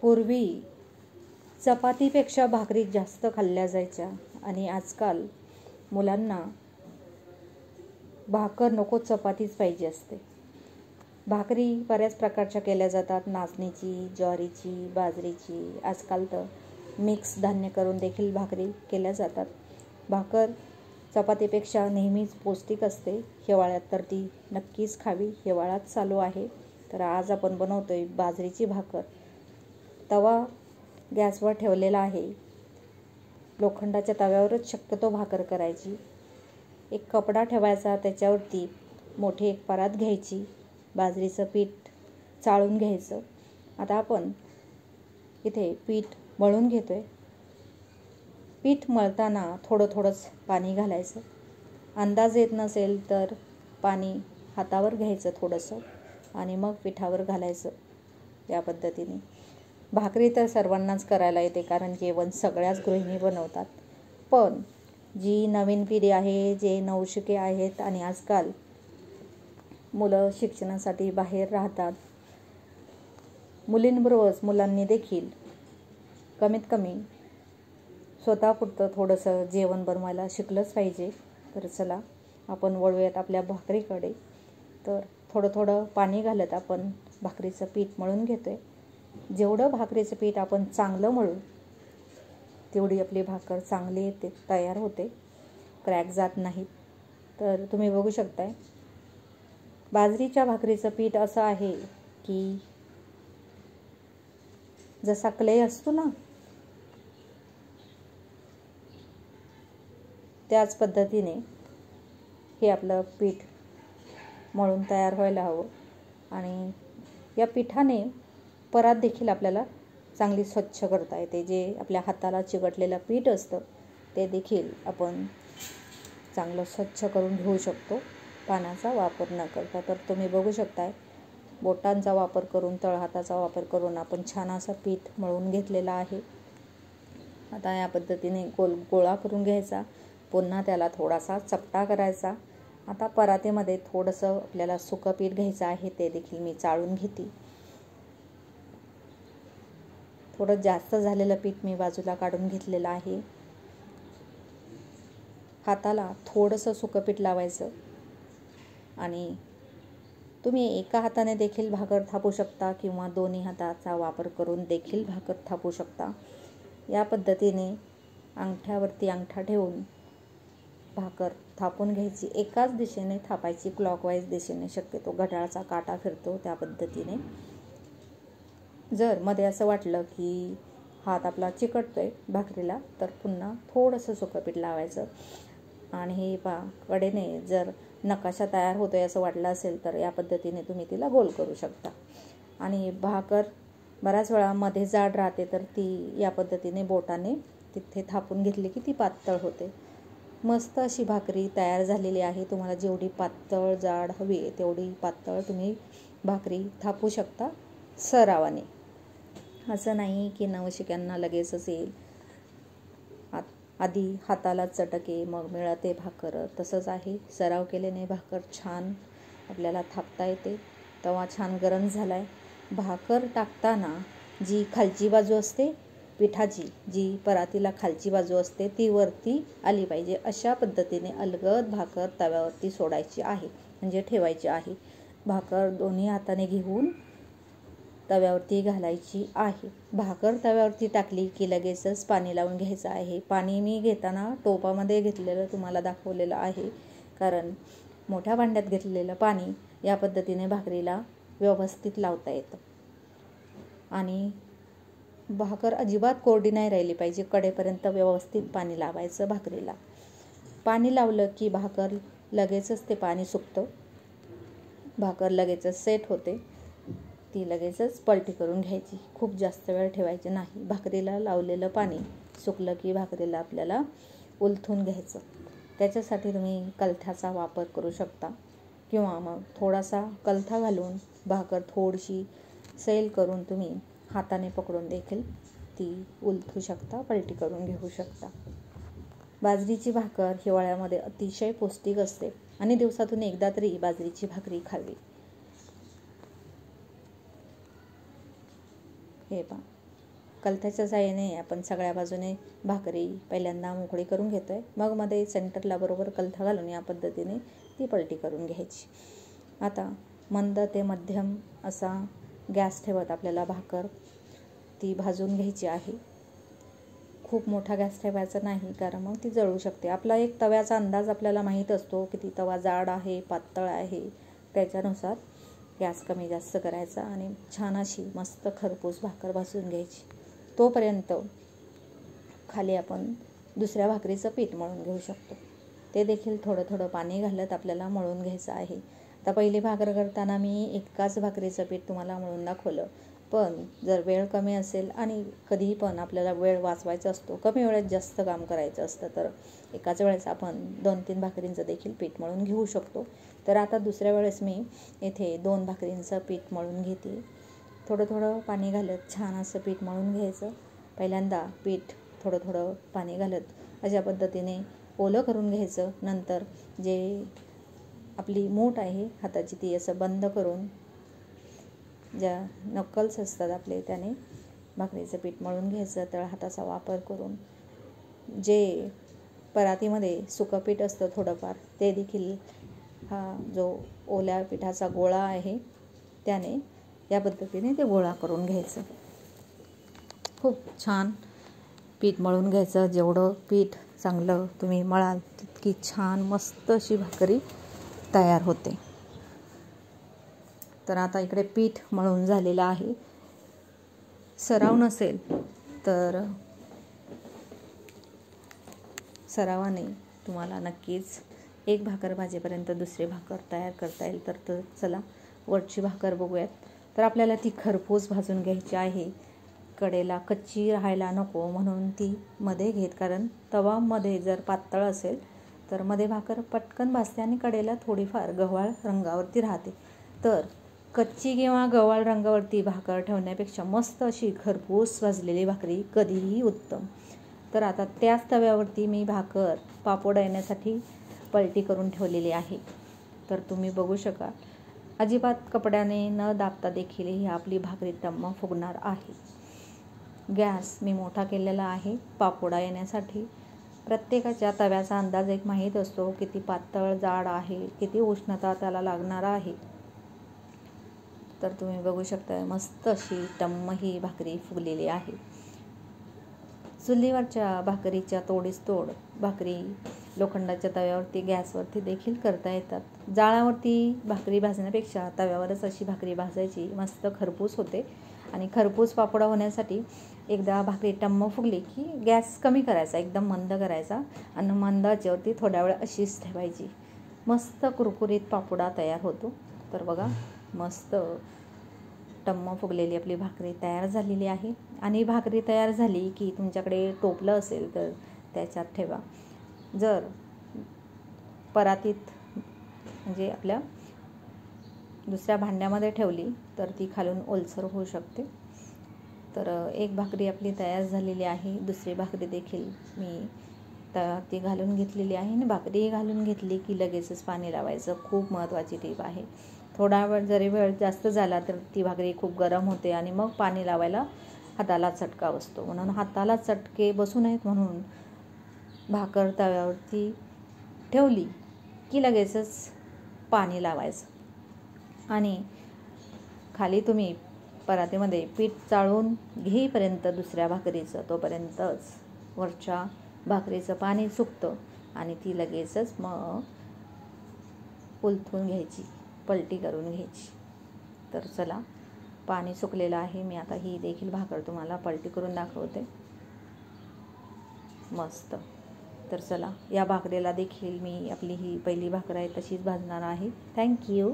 पूर्वी चपातीपेक्षा भाकरी जास्त खाल्ल्या जायच्या आणि आजकाल मुलांना भाकर नको चपातीच पाहिजे असते. भाकरी बऱ्याच प्रकारच्या केल्या जातात, नाचणीची, ज्वारीची, बाजरीची, आजकाल तर मिक्स धान्य करून देखील भाकरी केल्या जातात. भाकर चपातीपेक्षा नेहमीच पौष्टिक असते. हिवाळ्यात तर ती नक्कीच खावी. हिवाळ्यात चालू आहे तर आज आपण बनवतोय बाजरीची भाकर. तवा गॅसवर ठेवलेला आहे. लोखंडाच्या तव्यावरच शक्यतो भाकर करायची. एक कपडा ठेवायचा, त्याच्यावरती मोठी एक परात घ्यायची, बाजरीचं पीठ चाळून घ्यायचं. आता आपण इथे पीठ मळून घेतोय. पीठ मळताना थोडंच पाणी घालायचं. अंदाज येत नसेल तर पाणी हातावर घ्यायचं थोडंसं आणि मग पिठावर घालायचं. या पद्धतीने भाकरी तर सर्वांनाच करायला येते, कारण जेवण सगळ्याच गृहिणी बनवतात. पण जी नवीन पिढी आहे, जे नवशिके आहेत आणि आजकाल मुलं शिक्षणासाठी बाहेर राहतात, मुलींबरोबरच मुलांनी देखील कमीत कमी स्वतःपुरतं थोडंसं जेवण बनवायला शिकलंच पाहिजे. तर चला आपण वळूयात आपल्या भाकरीकडे. तर थोडं पाणी घालत आपण भाकरीचं पीठ मळून घेतोय. जेवढं भाकरीचं पीठ आपण चांगलं मळू तेवढी आपली भाकर चांगली येते, तयार होते, क्रॅक जात नाहीत. तर तुम्ही बघू शकताय बाजरीच्या भाकरीचं पीठ असं आहे की जसा क्ले असतो ना, त्याच पद्धतीने हे आपलं पीठ मळून तयार व्हायला हवं. आणि या पिठाने परात देखील आपल्याला चांगली स्वच्छ करता येते. जे आपल्या हाताला चिकटलेलं पीठ असतं ते देखील आपण चांगलं स्वच्छ करून घेऊ शकतो, पाण्याचा वापर न करता. तर तुम्ही बघू शकताय बोटांचा वापर करून, तळहाताचा वापर करून आपण छान असं पीठ मळून घेतलेलं आहे. आता या पद्धतीने गोळा करून घ्यायचा. पुन्हा त्याला थोडासा चपटा करायचा. आता परातीमध्ये थोडंसं आपल्याला सुकं पीठ घ्यायचं आहे, ते देखील मी चाळून घेते. थोडं जास्त झालेलं पीठ मी बाजूला काढून घेतलेलं आहे. हाताला थोडंसं सुकं पीठ लावायचं आणि तुम्ही एका हाताने देखील भाकर थापू शकता किंवा दोन्ही हाताचा वापर करून देखील भाकर थापू शकता. या पद्धतीने अंगठ्यावरती अंगठा ठेवून भाकर थापून घ्यायची. एकाच दिशेने थापायची, क्लॉकवाईज दिशेने, शक्यतो घड्याळाचा काटा फिरतो त्या पद्धतीने. जर मध्ये असं वाटलं की हात आपला चिकटतोय भाकरीला तर पुन्हा थोडंसं सुकं पीठ लावायचं आणि हे कडेने जर नकाशा तयार होतोय असं वाटलं असेल तर या पद्धतीने तुम्ही तिला गोल करू शकता. आणि भाकर बऱ्याच वेळा मध्ये जाड राहते तर ती या पद्धतीने बोटाने तिथे थापून घेतली की ती पातळ होते. मस्त अशी भाकरी तयार झालेली आहे. तुम्हाला जेवढी पातळ जाड हवी आहे तेवढी पातळ तुम्ही भाकरी थापू शकता सरावाने. असं नाही की नवशिक्यांना लगेचच येईल, आधी हाताला चटके मग मिळते भाकर, तसंच आहे. सराव केल्याने भाकर छान आपल्याला थापता येते. तवा छान गरम झालाय. भाकर टाकताना जी खालची बाजू असते पिठाची, जी परातीला खालची बाजू असते ती वरती आली पाहिजे. अशा पद्धतीने अलगद भाकर तव्यावरती सोडायची आहे, म्हणजे ठेवायची आहे. भाकर दोन्ही हाताने घेऊन तव्यावरती घालायची आहे. भाकर तव्यावरती टाकली की लगेचच पाणी लावून घ्यायचं आहे. पाणी मी घेताना टोपामध्ये घेतलेलं तुम्हाला दाखवलेलं आहे, कारण मोठ्या भांड्यात घेतलेलं पाणी या पद्धतीने भाकरीला व्यवस्थित लावता येतं. आणि भाकर अजिबात कोरडी नाही राहिली पाहिजे. कडेपर्यंत व्यवस्थित पाणी लावायचं भाकरीला. पाणी लावलं की भाकर लगेचच ते पाणी सुकतं, भाकर लगेचच सेट होते. ती लगेचच पलटी करून घ्यायची, खूप जास्त वेळ ठेवायची नाही. भाकरीला लावलेलं पाणी सुकलं की भाकरीला आपल्याला उलथून घ्यायचं. त्याच्यासाठी तुम्ही कलथ्याचा वापर करू शकता किंवा मग थोडासा कलथा घालून भाकर थोडीशी सैल करून तुम्ही हाताने पकडून देखील ती उलथू शकता, पलटी करून घेऊ शकता. बाजरीची भाकर हिवाळ्यामध्ये अतिशय पौष्टिक असते आणि दिवसातून एकदा तरी बाजरीची भाकरी खावी. हे पहा, कलथाच्या साहाय्याने आपण सगळ्या बाजूने भाकरी पहिल्यांदा मोकळी करून घेतो आहे. मग मध्ये सेंटरला बरोबर कलथा घालून या पद्धतीने ती पलटी करून घ्यायची. आता मंद ते मध्यम असा गॅस ठेवत आपल्याला भाकर ती भाजून घ्यायची आहे. खूप मोठा गॅस ठेवायचा नाही, कारण मग ती जळू शकते. आपला एक तव्याचा अंदाज आपल्याला माहीत असतो, किती तवा जाड आहे पातळ आहे, त्याच्यानुसार गॅस कमी जास्त करायचा आणि छान अशी मस्त खरपूस भाकर भाजून घ्यायची. तोपर्यंत खाली आपण दुसऱ्या भाकरीचं पीठ मळून घेऊ शकतो. ते देखील थोडं थोडं पाणी घालत आपल्याला मळून घ्यायचं आहे. आता पहिली भाकर करताना मी एकाच भाकरीचं पीठ तुम्हाला मळून दाखवलं, पण जर वेळ कमी असेल आणि कधीही पण आपल्याला वेळ वाचवायचा असतो, कमी वेळेत जास्त काम करायचं असतं, तर एकाच वेळेस आपण 2-3 भाकरींचं देखील पीठ मळून घेऊ शकतो. तर आता दुसऱ्या वेळेस मी येथे 2 भाकरींचं पीठ मळून घेते. थोडं थोडं पाणी घालत छान असं पीठ मळून घ्यायचं. पहिल्यांदा पीठ थोडं थोडं पाणी घालत अशा पद्धतीने ओलं करून घ्यायचं. नंतर जे आपली मूठ आहे हाताची ती असं बंद करून, ज्या नक्कल्स असतात आपले, त्याने भाकरीचं पीठ मळून घ्यायचं. तळहाताचा वापर करून जे परातीमध्ये सुकं पीठ असतं थोडंफार, ते देखील हा जो ओल्या पिठाचा गोळा आहे त्याने या पद्धतीने ते गोळा करून घ्यायचं. खूप छान पीठ मळून घ्यायचं. जेवढं पीठ चांगलं तुम्ही मळाल तितकी छान मस्त अशी भाकरी तयार होते. तर आता इकडे पीठ मळून झालेलं आहे. सराव नसेल तर सरावाने तुम्हाला नक्कीच एक भाकर भाजेपर्यंत दुसरी भाकर तयार करता येईल. तर चला वरची भाकर बघूयात. तर आपल्याला ती खरपूस भाजून घ्यायची आहे. कडेला कच्ची राहायला नको म्हणून ती मध्ये घेत, कारण तवा मध्ये जर पातळ असेल तर मध्ये भाकर पटकन भाजते आणि कडेला थोडीफार गव्हाळ रंगावरती राहते. तर कच्ची किंवा गव्हाळ रंगावरती भाकर ठेवण्यापेक्षा मस्त अशी खरपूस भाजलेली भाकरी कधीही उत्तम. तर आता त्याच तव्यावरती मी भाकर पापड येण्यासाठी पलटी करून ठेवलेली आहे. तर तुम्ही बघू शकाल, अजिबात कपड्याने न दाबता देखील ही आपली भाकरी टम्म फुगणार आहे. गॅस मी मोठा केलेला आहे पापोडा येण्यासाठी. प्रत्येकाच्या तव्याचा अंदाज एक माहीत असतो, किती पातळ जाड आहे, किती उष्णता त्याला लागणार आहे. तर तुम्ही बघू शकता मस्त अशी टम्म ही भाकरी फुगलेली आहे. चुलीवरच्या भाकरीच्या तोडीस तोड भाकरी लोखंडाच्या तव्यावरती गॅसवरती देखील करता येतात. जाळावरती भाकरी भाजण्यापेक्षा तव्यावरच अशी भाकरी भाजायची, मस्त खरपूस होते. आणि खरपूस पापडा होण्यासाठी एकदा भाकरी टम्म फुगली की गॅस कमी करायचा, एकदम मंद करायचा आणि मंद आचेवरती थोड्या वेळ अशीच ठेवायची. मस्त कुरकुरीत पापडा तयार होतो. तर बघा मस्त टम्म फुगलेली आपली भाकरी तयार झालेली आहे. आणि भाकरी तयार झाली की तुमच्याकडे टोपलं असेल तर त्याच्यात ठेवा. जर परातीत म्हणजे आपल्या दुसऱ्या भांड्यामध्ये ठेवली तर ती खालून ओलसर होऊ शकते. तर एक भाकरी आपली तयार झालेली आहे. दुसरी भाकरी देखील मी ती घालून घेतलेली आहे. आणि भाकरी घालून घेतली की लगेचच पाणी लावायचं, खूप महत्त्वाची टीप आहे. थोडा वेळ जरी वेळ जास्त झाला तर ती भाकरी खूप गरम होते आणि मग पाणी लावायला हाताला चटका बसतो. म्हणून हाताला चटके बसू नयेत म्हणून भाकर तव्यावरती ठेवली की लगेचच पाणी लावायचं. आणि खाली तुम्ही परातीमध्ये पीठ चाळून घेईपर्यंत दुसऱ्या भाकरीचं, तोपर्यंतच वरच्या भाकरीचं पाणी सुकतं आणि ती लगेचच मग उलथून घ्यायची, पलटी करून घ्यायची. तर चला पाणी सुकलेलं आहे. मी आता ही देखील भाकर तुम्हाला पलटी करून दाखवते. मस्त. तर चला या भाकरीला देखील मी आपली ही पहिली भाकर आहे तशीच भाजणार आहे. थँक्यू.